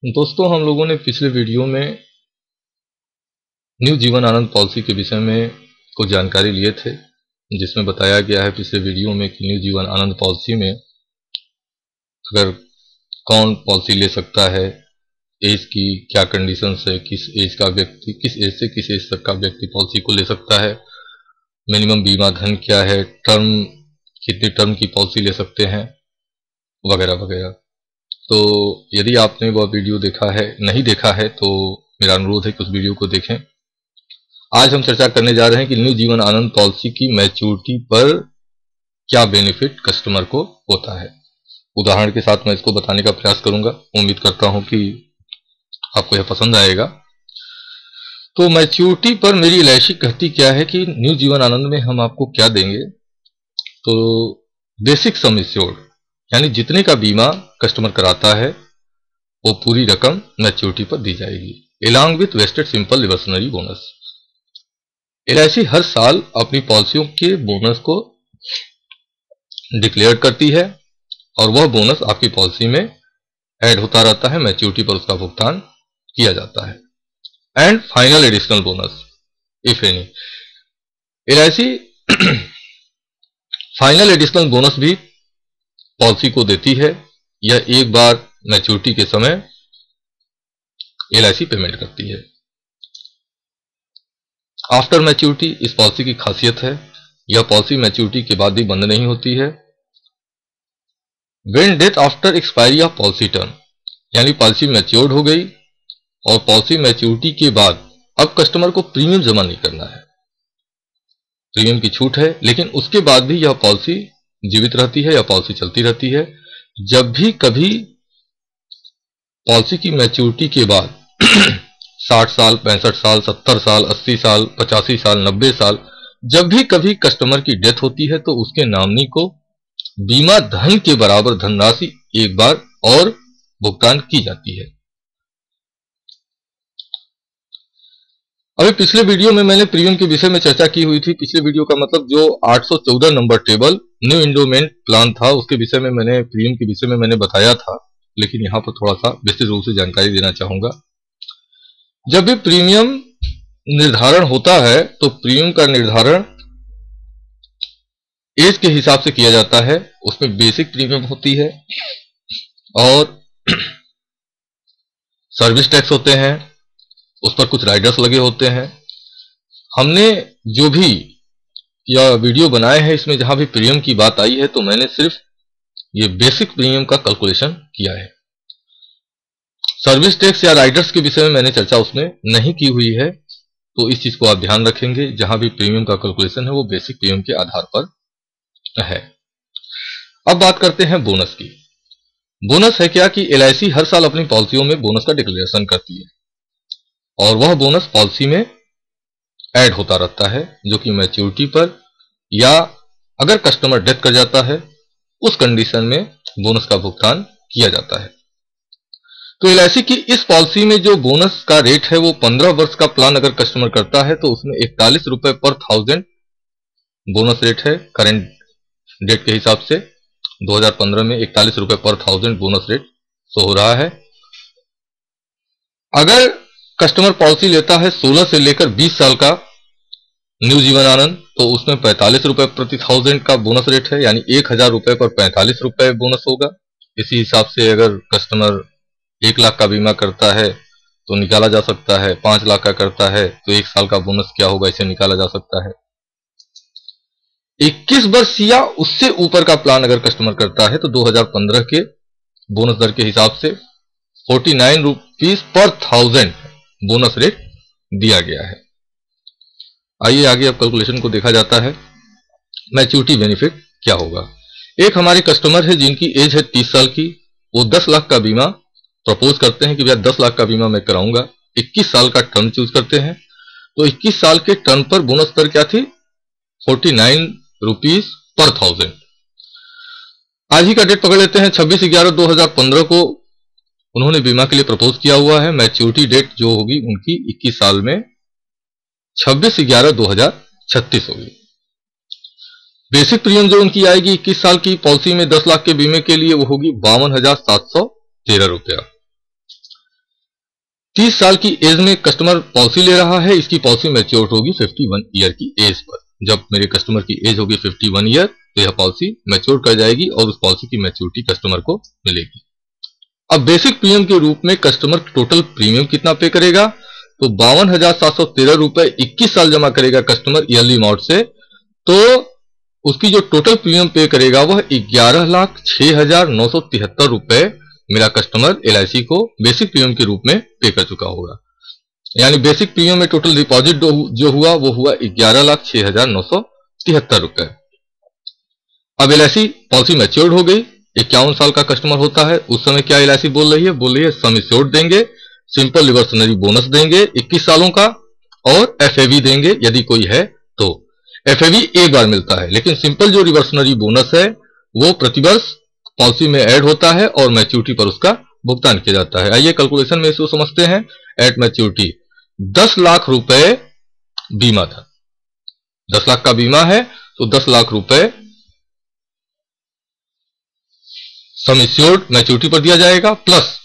दोस्तों, हम लोगों ने पिछले वीडियो में न्यू जीवन आनंद पॉलिसी के विषय में कुछ जानकारी लिए थे, जिसमें बताया गया है पिछले वीडियो में कि न्यू जीवन आनंद पॉलिसी में अगर कौन पॉलिसी ले सकता है, एज की क्या कंडीशंस है, किस एज का व्यक्ति, किस एज से किस एज तक का व्यक्ति पॉलिसी को ले सकता है, मिनिमम बीमा धन क्या है, टर्म कितनी टर्म की पॉलिसी ले सकते हैं, वगैरह वगैरह। तो यदि आपने वह वीडियो देखा है, नहीं देखा है, तो मेरा अनुरोध है कि उस वीडियो को देखें। आज हम चर्चा करने जा रहे हैं कि न्यू जीवन आनंद पॉलिसी की मैच्योरिटी पर क्या बेनिफिट कस्टमर को होता है। उदाहरण के साथ मैं इसको बताने का प्रयास करूंगा। उम्मीद करता हूं कि आपको यह पसंद आएगा। तो मैच्योरिटी पर मेरी एलआईसी कहती क्या है कि न्यू जीवन आनंद में हम आपको क्या देंगे। तो बेसिक सम एश्योर्ड, यानी जितने का बीमा कस्टमर कराता है वो पूरी रकम मैच्योरिटी पर दी जाएगी, along with vested simple reversionary bonus. LIC हर साल अपनी पॉलिसियों के बोनस को डिक्लेयर करती है और वह बोनस आपकी पॉलिसी में ऐड होता रहता है, मैच्योरिटी पर उसका भुगतान किया जाता है। And final additional bonus if any, LIC final additional bonus भी पॉलिसी को देती है। यह एक बार मैच्योरिटी के समय एलआईसी पेमेंट करती है। आफ्टर मैच्योरिटी इस पॉलिसी की खासियत है, यह पॉलिसी मैच्योरिटी के बाद भी बंद नहीं होती है। When death after expiry of policy term, यानी पॉलिसी मैच्योर्ड हो गई और पॉलिसी मैच्योरिटी के बाद अब कस्टमर को प्रीमियम जमा नहीं करना है, प्रीमियम की छूट है, लेकिन उसके बाद भी यह पॉलिसी जीवित रहती है या पॉलिसी चलती रहती है। जब भी कभी पॉलिसी की मैच्योरिटी के बाद 60 साल, 65 साल, 70 साल, 80 साल, 85 साल, 90 साल, जब भी कभी कस्टमर की डेथ होती है तो उसके नॉमिनी को बीमा धन के बराबर धनराशि एक बार और भुगतान की जाती है। अभी पिछले वीडियो में मैंने प्रीमियम के विषय में चर्चा की हुई थी। पिछले वीडियो का मतलब जो 814 number table new endowment plan था, उसके विषय में मैंने प्रीमियम के विषय में मैंने बताया था, लेकिन यहां पर थोड़ा सा विस्तृत रूप से जानकारी देना चाहूंगा। जब भी प्रीमियम निर्धारण होता है तो प्रीमियम का निर्धारण एज के हिसाब से किया जाता है। उसमें बेसिक प्रीमियम होती है और सर्विस टैक्स होते हैं, उस पर कुछ राइडर्स लगे होते हैं। हमने जो भी यह वीडियो बनाए हैं, इसमें जहां भी प्रीमियम की बात आई है तो मैंने सिर्फ ये बेसिक प्रीमियम का कैलकुलेशन किया है। सर्विस टैक्स या राइडर्स के विषय में मैंने चर्चा उसमें नहीं की हुई है, तो इस चीज को आप ध्यान रखेंगे। जहां भी प्रीमियम का कैलकुलेशन है वो बेसिक प्रीमियम के आधार पर है। अब बात करते हैं बोनस की। बोनस है क्या कि एलआईसी हर साल अपनी पॉलिसियों में बोनस का डिक्लेरेशन करती है और वह बोनस पॉलिसी में ऐड होता रहता है, जो कि मैच्योरिटी पर या अगर कस्टमर डेथ कर जाता है उस कंडीशन में बोनस का भुगतान किया जाता है। तो एलआईसी की इस पॉलिसी में जो बोनस का रेट है वो 15 वर्ष का प्लान अगर कस्टमर करता है तो उसमें 41 रुपए पर 1000 बोनस रेट है। करंट डेट के हिसाब से 2015 में 41 रुपए पर 1000 बोनस रेट शो हो रहा है। अगर कस्टमर पॉलिसी लेता है 16 से लेकर 20 साल का न्यू जीवन आनंद, तो उसमें 45 रुपए प्रति 1000 का बोनस रेट है, यानी 1000 रुपए पर 45 रुपए बोनस होगा। इसी हिसाब से अगर कस्टमर 1 लाख का बीमा करता है तो निकाला जा सकता है, 5 लाख का करता है तो 1 साल का बोनस क्या होगा इसे निकाला जा सकता है। 21 वर्ष या उससे ऊपर का प्लान अगर कस्टमर करता है तो 2015 के बोनस दर के हिसाब से 49 रुपीज पर 1000 बोनस रेट दिया गया है। आइए आगे अब कैलकुलेशन को देखा जाता है। मैच्योरिटी बेनिफिट क्या होगा। एक हमारे कस्टमर है जिनकी एज है 30 साल की, वो 10 लाख का बीमा प्रपोज करते हैं कि भैया 10 लाख का बीमा मैं कराऊंगा। 21 साल का टर्म चूज करते हैं, तो 21 साल के टर्म पर बोनस दर क्या थी, 49 रुपीज पर 1000। आज ही का डेट पकड़ लेते हैं, 26/11/2015 को उन्होंने बीमा के लिए प्रपोज किया हुआ है। मैच्योरिटी डेट जो होगी उनकी 21 साल में 26/11/2036 होगी। बेसिक प्रीमियम जो उनकी आएगी 21 साल की पॉलिसी में 10 लाख के बीमे के लिए वो होगी 52,713 रुपया। 30 साल की एज में कस्टमर पॉलिसी ले रहा है, इसकी पॉलिसी मैच्योर होगी 51 ईयर की एज पर। जब मेरे कस्टमर की एज होगी 51 ईयर तो यह पॉलिसी मैच्योर कर जाएगी और उस पॉलिसी की मैच्योरिटी कस्टमर को मिलेगी। अब बेसिक प्रीमियम के रूप में कस्टमर टोटल प्रीमियम कितना पे करेगा, तो 52,713 रुपए 21 साल जमा करेगा कस्टमर ईयरली अमाउंट से, तो उसकी जो टोटल प्रीमियम पे करेगा वह 11,06,973 रुपए मेरा कस्टमर LIC को बेसिक प्रीमियम के रूप में पे कर चुका होगा। यानी बेसिक प्रीमियम में टोटल डिपॉजिट जो हुआ वो हुआ 11,06,973 रुपए। अब LIC पॉलिसी मैच्योर्ड हो गई, 51 साल का कस्टमर होता है, उस समय क्या LIC बोल रही है सम एश्योर्ड देंगे, सिंपल रिवर्सनरी बोनस देंगे 21 सालों का, और FAV देंगे यदि कोई है तो। FAV एक बार मिलता है, लेकिन सिंपल जो रिवर्सनरी बोनस है वो प्रतिवर्ष पॉलिसी में ऐड होता है और मैच्योरिटी पर उसका भुगतान किया जाता है। आइए कैलकुलेशन में इसको समझते हैं। एट मैच्योरिटी 10 लाख रुपए बीमा था, 10 लाख का बीमा है तो 10 लाख रुपए सम एश्योर्ड मैच्योरिटी पर दिया जाएगा, प्लस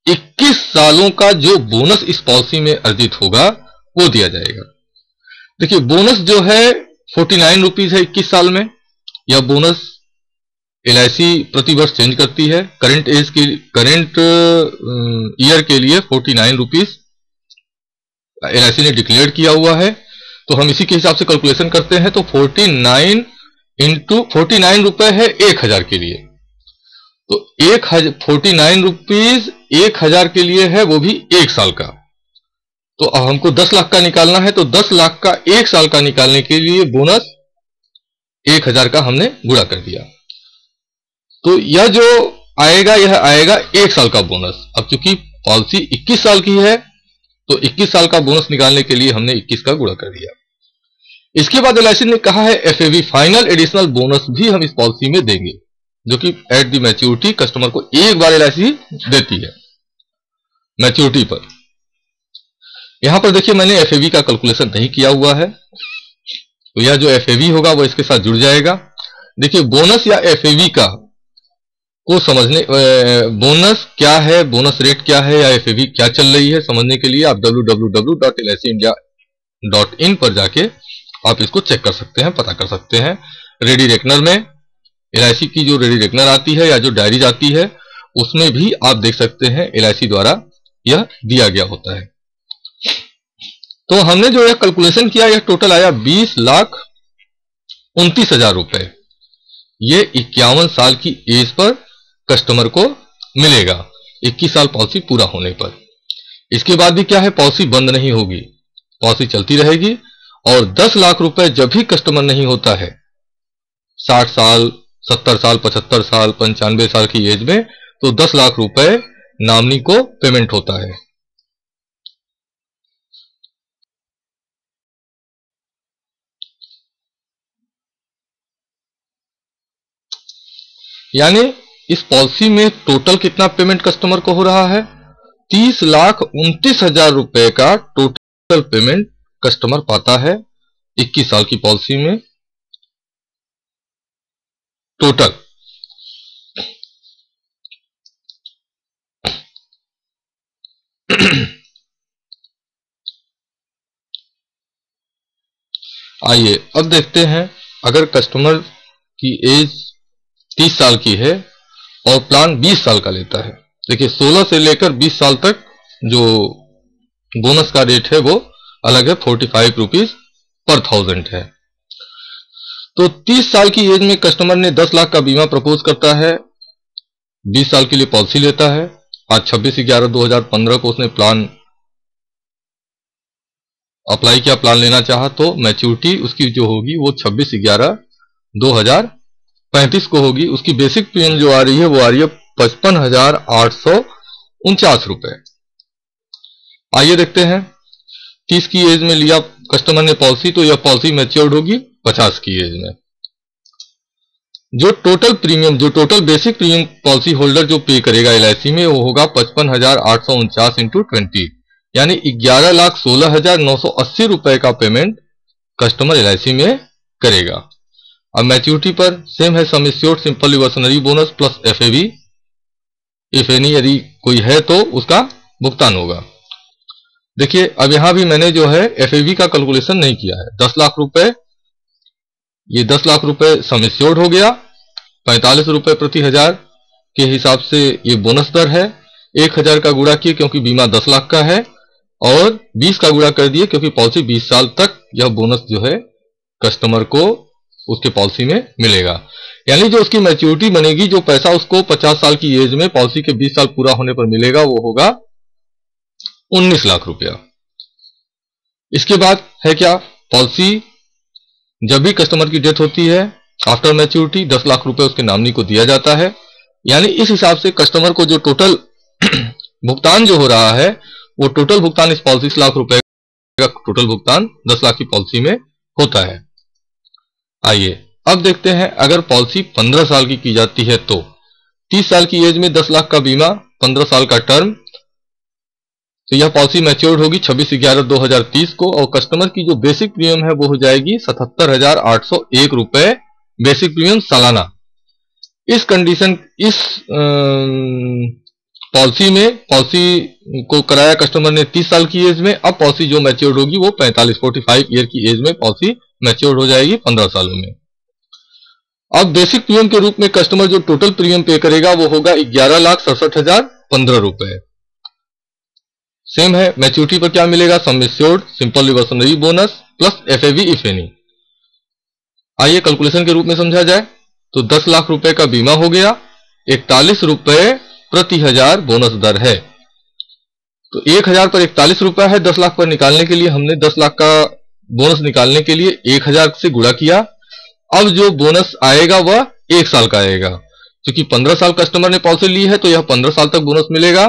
21 सालों का जो बोनस इस पॉलिसी में अर्जित होगा वो दिया जाएगा। देखिए बोनस जो है 49 रुपीज है 21 साल में। यह बोनस LIC प्रतिवर्ष चेंज करती है। करंट ईयर के लिए 49 रुपीज LIC ने डिक्लेयर किया हुआ है, तो हम इसी के हिसाब से कैलकुलेशन करते हैं। तो 49 इंटू 49 रुपए है 1000 के लिए, तो 49 रुपीज 1000 के लिए है, वो भी 1 साल का। तो अब हमको 10 लाख का निकालना है, तो 10 लाख का 1 साल का निकालने के लिए बोनस 1000 का हमने गुणा कर दिया, तो यह जो आएगा यह आएगा 1 साल का बोनस। अब चूंकि पॉलिसी 21 साल की है तो 21 साल का बोनस निकालने के लिए हमने 21 का गुणा कर दिया। इसके बाद LIC ने कहा है FAV फाइनल एडिशनल बोनस भी हम इस पॉलिसी में देंगे, जो कि एट द मैच्योरिटी कस्टमर को एक बार LIC देती है मैच्योरिटी पर। यहां पर देखिए मैंने FAV का कैलकुलेशन नहीं किया हुआ है, तो यह जो FAV होगा वो इसके साथ जुड़ जाएगा। देखिए बोनस या FAV का को समझने, बोनस क्या है, बोनस रेट क्या है या FAV क्या चल रही है समझने के लिए आप www.licindia.in पर जाके आप इसको चेक कर सकते हैं, पता कर सकते हैं। रेडी रेकनर में LIC की जो रेडी रेकनर आती है या जो डायरीज आती है उसमें भी आप देख सकते हैं LIC द्वारा यह दिया गया होता है। तो हमने जो यह कैलकुलेशन किया यह टोटल आया 20,29,000 रुपए। ये 51 साल की एज पर कस्टमर को मिलेगा 21 साल पॉलिसी पूरा होने पर। इसके बाद भी क्या है, पॉलिसी बंद नहीं होगी, पॉलिसी चलती रहेगी, और 10 लाख रुपए जब भी कस्टमर नहीं होता है 60 साल 70 साल 75 साल 95 साल की एज में, तो 10 लाख रुपए नॉमिनी को पेमेंट होता है। यानी इस पॉलिसी में टोटल कितना पेमेंट कस्टमर को हो रहा है, 30,29,000 रुपए का टोटल पेमेंट कस्टमर पाता है 21 साल की पॉलिसी में टोटल। आइए अब देखते हैं, अगर कस्टमर की एज 30 साल की है और प्लान 20 साल का लेता है। देखिए 16 से लेकर 20 साल तक जो बोनस का रेट है वो अलग है, 45 रुपीज पर 1000 है। तो 30 साल की एज में कस्टमर ने 10 लाख का बीमा प्रपोज करता है, 20 साल के लिए पॉलिसी लेता है। आज 26/11/2015 को उसने प्लान अप्लाई किया, प्लान लेना चाहा, तो मैच्योरिटी उसकी जो होगी वो 26/11/2035 को होगी। उसकी बेसिक प्रीमियम जो आ रही है वो आ रही है 55,849 रुपए। आइए देखते हैं, 30 की एज में लिया कस्टमर ने पॉलिसी, तो यह पॉलिसी मैच्योर्ड होगी 50 की एज में। जो टोटल प्रीमियम, जो total basic premium policy holder जो पे करेगा LIC में वो होगा 55,849 इंटू 20, यानी 11,16,980 रुपए का पेमेंट कस्टमर LIC में करेगा। अब मैच्योरिटी पर सेम है, सम assured, simple reversionary bonus plus FAV, if any यदि कोई है तो उसका भुगतान होगा। देखिए अब यहां भी मैंने जो है एफएवी का कैलकुलेशन नहीं किया है। 10 लाख रुपए, ये 10 लाख रुपए सम एश्योर्ड हो गया, 45 रुपए प्रति हजार के हिसाब से ये बोनस दर है। 1000 का गुणा किए क्योंकि बीमा 10 लाख का है, और 20 का गुणा कर दिए क्योंकि पॉलिसी 20 साल तक यह बोनस जो है कस्टमर को उसके पॉलिसी में मिलेगा। यानी जो उसकी मैच्योरिटी बनेगी, जो पैसा उसको 50 साल की एज में पॉलिसी के 20 साल पूरा होने पर मिलेगा, वो होगा 19 लाख रुपया। इसके बाद है क्या, पॉलिसी जब भी कस्टमर की डेथ होती है आफ्टर मैच्योरिटी 10 लाख रुपए उसके नॉमिनी को दिया जाता है। यानी इस हिसाब से कस्टमर को जो टोटल भुगतान जो हो रहा है, वो टोटल भुगतान इस पॉलिसी 30 लाख रुपए का टोटल भुगतान 10 लाख की पॉलिसी में होता है। आइए अब देखते हैं, अगर पॉलिसी 15 साल की जाती है तो 30 साल की एज में 10 लाख का बीमा, 15 साल का टर्म, तो यह पॉलिसी मैच्योर्ड होगी 26/11/2030 को, और कस्टमर की जो बेसिक प्रीमियम है वो हो जाएगी 77,801 रुपए बेसिक प्रीमियम सालाना। इस कंडीशन, इस पॉलिसी में, पॉलिसी को कराया कस्टमर ने 30 साल की एज में, अब पॉलिसी जो मैच्योर्ड होगी वो 45 ईयर की एज में पॉलिसी मैच्योर्ड हो जाएगी 15 सालों में। अब बेसिक प्रीमियम के रूप में कस्टमर जो टोटल प्रीमियम पे करेगा वो होगा 11,67,015 रुपए। सेम है, मैच्योरिटी पर क्या मिलेगा, sum assured, simple reversionary bonus plus FAB if any. आइए कैलकुलेशन के रूप में समझा जाए तो 10 लाख रुपए का बीमा हो गया, 41 रुपए प्रति हजार बोनस दर है। तो 1000 पर 41 रुपया है, 10 लाख पर निकालने के लिए हमने 10 लाख का बोनस निकालने के लिए 1000 से गुणा किया। अब जो बोनस आएगा वह 1 साल का आएगा, क्योंकि 15 साल कस्टमर ने पॉलिसी ली है तो यह 15 साल तक बोनस मिलेगा।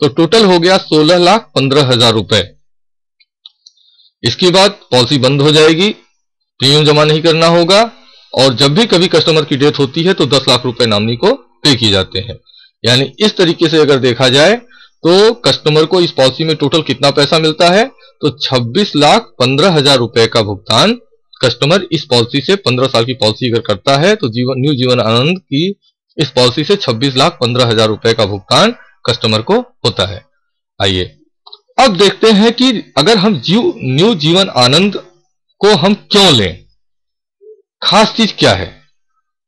तो टोटल हो गया 16,15,000 रुपए। इसके बाद पॉलिसी बंद हो जाएगी, प्रीमियम जमा नहीं करना होगा, और जब भी कभी कस्टमर की डेथ होती है तो 10 लाख रुपए नॉमिनी को पे किए जाते हैं। यानी इस तरीके से अगर देखा जाए तो कस्टमर को इस पॉलिसी में टोटल कितना पैसा मिलता है, तो 26,15,000 रुपए का भुगतान कस्टमर इस पॉलिसी से, 15 साल की पॉलिसी अगर करता है तो न्यू जीवन आनंद की इस पॉलिसी से 26,15,000 रुपए का भुगतान कस्टमर को होता है। आइए अब देखते हैं कि अगर हम न्यू जीवन आनंद को हम क्यों लें, खास चीज क्या है,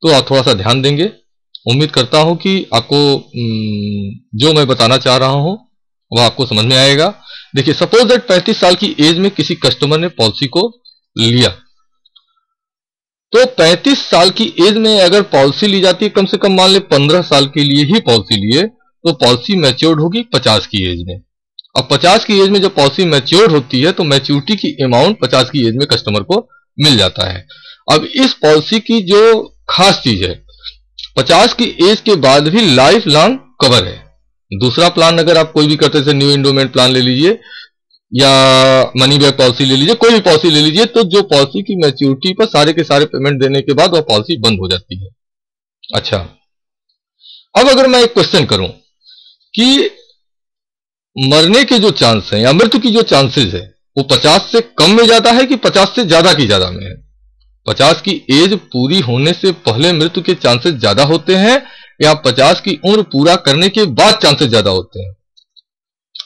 तो आप थोड़ा सा ध्यान देंगे। उम्मीद करता हूं कि आपको जो मैं बताना चाह रहा हूं वह आपको समझ में आएगा। देखिए, सपोज दैट 35 साल की एज में किसी कस्टमर ने पॉलिसी को लिया, तो 35 साल की एज में अगर पॉलिसी ली जाती है, कम से कम मान ले 15 साल के लिए ही पॉलिसी लिए, तो पॉलिसी मैच्योर्ड होगी 50 की एज में। अब 50 की एज में जब पॉलिसी मैच्योर्ड होती है तो मैच्योरिटी की अमाउंट 50 की एज में कस्टमर को मिल जाता है। अब इस पॉलिसी की जो खास चीज है, 50 की एज के बाद भी लाइफ लॉन्ग कवर है। दूसरा प्लान अगर आप कोई भी करते, जैसे न्यू एंडोमेंट प्लान ले लीजिए या मनी बैक पॉलिसी ले लीजिए, कोई भी पॉलिसी ले लीजिए, तो जो पॉलिसी की मैच्योरिटी पर सारे के सारे पेमेंट देने के बाद वह पॉलिसी बंद हो जाती है। अच्छा, अब अगर मैं एक क्वेश्चन करूं कि मरने के जो चांस है या मृत्यु की जो चांसेस है वो 50 से कम में ज्यादा है कि 50 से ज्यादा की ज्यादा में है? 50 की एज पूरी होने से पहले मृत्यु के चांसेस ज्यादा होते हैं या 50 की उम्र पूरा करने के बाद चांसेस ज्यादा होते हैं?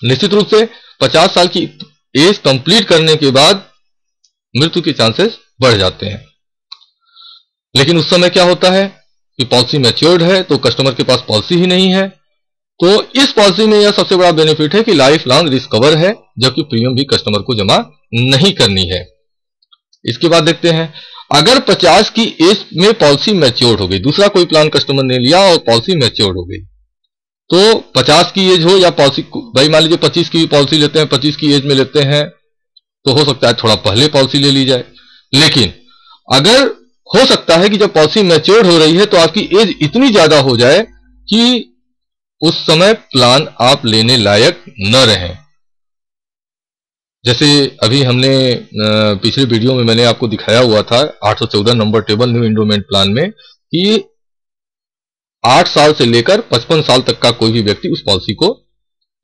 निश्चित रूप से 50 साल की एज कंप्लीट करने के बाद मृत्यु के चांसेस बढ़ जाते हैं। लेकिन उस समय क्या होता है कि पॉलिसी मैच्योर्ड है तो कस्टमर के पास पॉलिसी ही नहीं है, तो इस पॉलिसी में यह सबसे बड़ा बेनिफिट है कि लाइफ लॉन्ग रिस्क कवर है, जबकि प्रीमियम भी कस्टमर को जमा नहीं करनी है। इसके बाद देखते हैं, अगर 50 की एज में पॉलिसी मैच्योर्ड हो गई, दूसरा कोई प्लान कस्टमर ने लिया और पॉलिसी मैच्योर्ड हो गई, तो 50 की एज हो या पॉलिसी, भाई मान लीजिए 25 की पॉलिसी लेते हैं, 25 की एज में लेते हैं, तो हो सकता है थोड़ा पहले पॉलिसी ले ली जाए। लेकिन अगर हो सकता है कि जब पॉलिसी मैच्योर्ड हो रही है तो आपकी एज इतनी ज्यादा हो जाए कि उस समय प्लान आप लेने लायक न रहें। जैसे अभी हमने पिछले वीडियो में मैंने आपको दिखाया हुआ था 814 number table new endowment plan में कि 8 साल से लेकर 55 साल तक का कोई भी व्यक्ति उस पॉलिसी को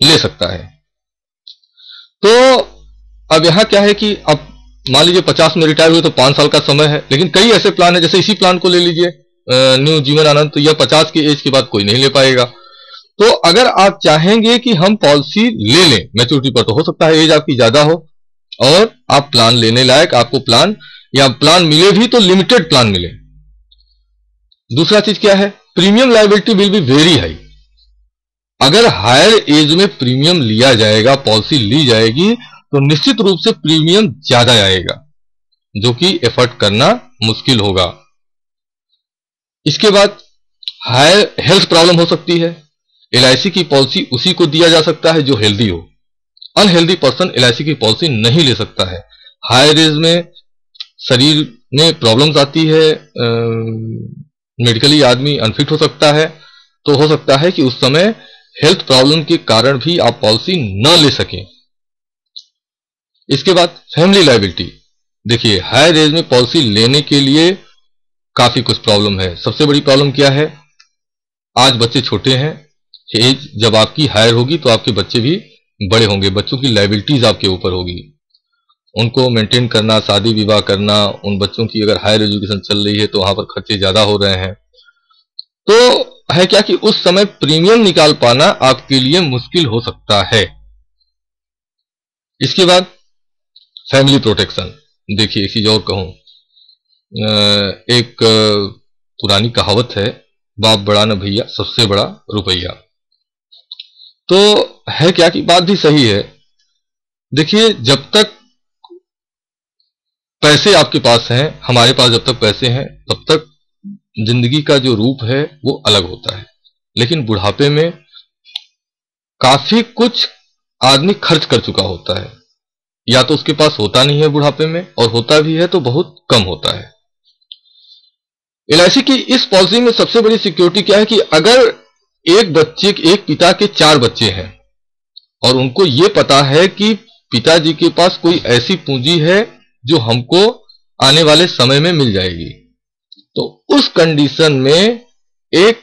ले सकता है। तो अब यहां क्या है कि अब मान लीजिए 50 में रिटायर हुए तो 5 साल का समय है, लेकिन कई ऐसे प्लान है, जैसे इसी प्लान को ले लीजिए न्यू जीवन आनंद, तो यह 50 की एज के बाद कोई नहीं ले पाएगा। तो अगर आप चाहेंगे कि हम पॉलिसी ले लें मैच्योरिटी पर, तो हो सकता है एज आपकी ज्यादा हो और आप प्लान लेने लायक, आपको प्लान या प्लान मिले भी तो लिमिटेड प्लान मिले। दूसरा चीज क्या है, premium liability will be very high. अगर हायर एज में प्रीमियम लिया जाएगा, पॉलिसी ली जाएगी, तो निश्चित रूप से प्रीमियम ज्यादा आएगा, जो कि एफर्ट करना मुश्किल होगा। इसके बाद हायर हेल्थ प्रॉब्लम हो सकती है। एलआईसी की पॉलिसी उसी को दिया जा सकता है जो हेल्दी हो। अनहेल्दी पर्सन एलआईसी की पॉलिसी नहीं ले सकता है। हायर एज में शरीर में प्रॉब्लम्स आती है, मेडिकली आदमी अनफिट हो सकता है, तो हो सकता है कि उस समय हेल्थ प्रॉब्लम के कारण भी आप पॉलिसी न ले सकें। इसके बाद फैमिली लायबिलिटी। देखिए, हायर एज में पॉलिसी लेने के लिए काफी कुछ प्रॉब्लम है। सबसे बड़ी प्रॉब्लम क्या है, आज बच्चे छोटे हैं, एज जब आपकी हायर होगी तो आपके बच्चे भी बड़े होंगे, बच्चों की लायबिलिटीज आपके ऊपर होगी, उनको मेंटेन करना, शादी विवाह करना, उन बच्चों की अगर हायर एजुकेशन चल रही है तो वहां पर खर्चे ज्यादा हो रहे हैं। तो है क्या कि उस समय प्रीमियम निकाल पाना आपके लिए मुश्किल हो सकता है। इसके बाद फैमिली प्रोटेक्शन। देखिए, एक चीज और कहूं, एक पुरानी कहावत है, बाप बड़ा न भैया, सबसे बड़ा रुपया। तो है क्या कि बात भी सही है। देखिए, जब तक पैसे आपके पास हैं, हमारे पास जब तक पैसे हैं, तब तक जिंदगी का जो रूप है वो अलग होता है। लेकिन बुढ़ापे में काफी कुछ आदमी खर्च कर चुका होता है, या तो उसके पास होता नहीं है बुढ़ापे में, और होता भी है तो बहुत कम होता है। एलआईसी की इस पॉलिसी में सबसे बड़ी सिक्योरिटी क्या है कि अगर एक पिता के 4 बच्चे हैं और उनको ये पता है कि पिताजी के पास कोई ऐसी पूंजी है जो हमको आने वाले समय में मिल जाएगी, तो उस कंडीशन में एक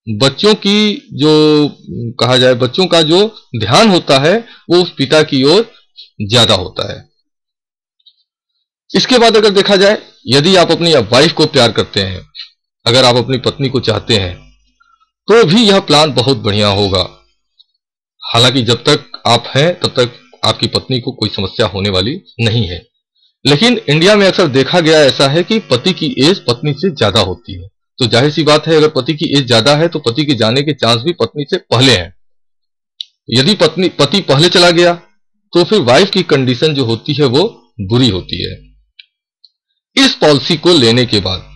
बच्चों की जो कहा जाए, बच्चों का जो ध्यान होता है वो उस पिता की ओर ज्यादा होता है। इसके बाद अगर देखा जाए, यदि आप अपनी वाइफ को प्यार करते हैं, अगर आप अपनी पत्नी को चाहते हैं, तो भी यह प्लान बहुत बढ़िया होगा। हालांकि जब तक आप हैं तब तक आपकी पत्नी को कोई समस्या होने वाली नहीं है, लेकिन इंडिया में अक्सर देखा गया ऐसा है कि पति की एज पत्नी से ज्यादा होती है। तो जाहिर सी बात है, अगर पति की एज ज्यादा है तो पति के जाने के चांस भी पत्नी से पहले हैं। यदि पति पहले चला गया तो फिर वाइफ की कंडीशन जो होती है वो बुरी होती है। इस पॉलिसी को लेने के बाद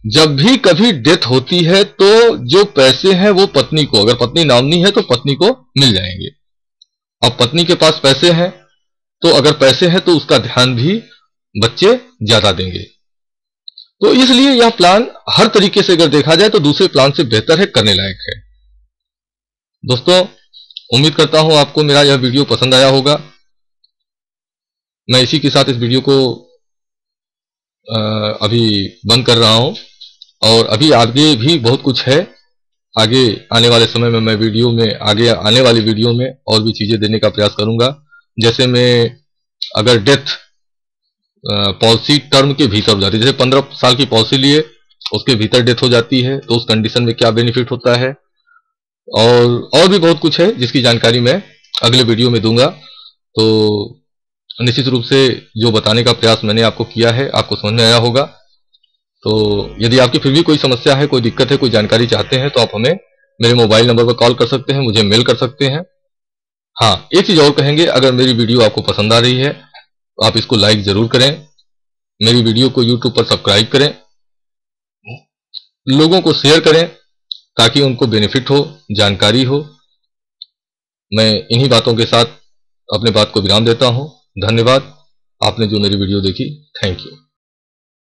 जब भी कभी डेथ होती है तो जो पैसे हैं वो पत्नी को, अगर पत्नी नॉमिनी है तो पत्नी को मिल जाएंगे। अब पत्नी के पास पैसे हैं तो अगर पैसे हैं तो उसका ध्यान भी बच्चे ज्यादा देंगे। तो इसलिए यह प्लान हर तरीके से अगर देखा जाए तो दूसरे प्लान से बेहतर है, करने लायक है। दोस्तों, उम्मीद करता हूं आपको मेरा यह वीडियो पसंद आया होगा। मैं इसी के साथ इस वीडियो को अभी बंद कर रहा हूं, और अभी आगे भी बहुत कुछ है। आगे आने वाले समय में मैं वीडियो में, आगे आने वाली वीडियो में और भी चीजें देने का प्रयास करूंगा। जैसे मैं अगर डेथ पॉलिसी टर्म के भीतर हो जाती है, जैसे 15 साल की पॉलिसी लिए उसके भीतर डेथ हो जाती है, तो उस कंडीशन में क्या बेनिफिट होता है, और भी बहुत कुछ है जिसकी जानकारी मैं अगले वीडियो में दूंगा। तो निश्चित रूप से जो बताने का प्रयास मैंने आपको किया है आपको समझ में आया होगा। तो यदि आपकी फिर भी कोई समस्या है, कोई दिक्कत है, कोई जानकारी चाहते हैं, तो आप हमें मेरे मोबाइल नंबर पर कॉल कर सकते हैं, मुझे मेल कर सकते हैं। हाँ, एक चीज और कहेंगे, अगर मेरी वीडियो आपको पसंद आ रही है तो आप इसको लाइक जरूर करें, मेरी वीडियो को यूट्यूब पर सब्सक्राइब करें, लोगों को शेयर करें ताकि उनको बेनिफिट हो, जानकारी हो। मैं इन्हीं बातों के साथ अपने बात को विराम देता हूं। धन्यवाद, आपने जो मेरी वीडियो देखी। Thank you.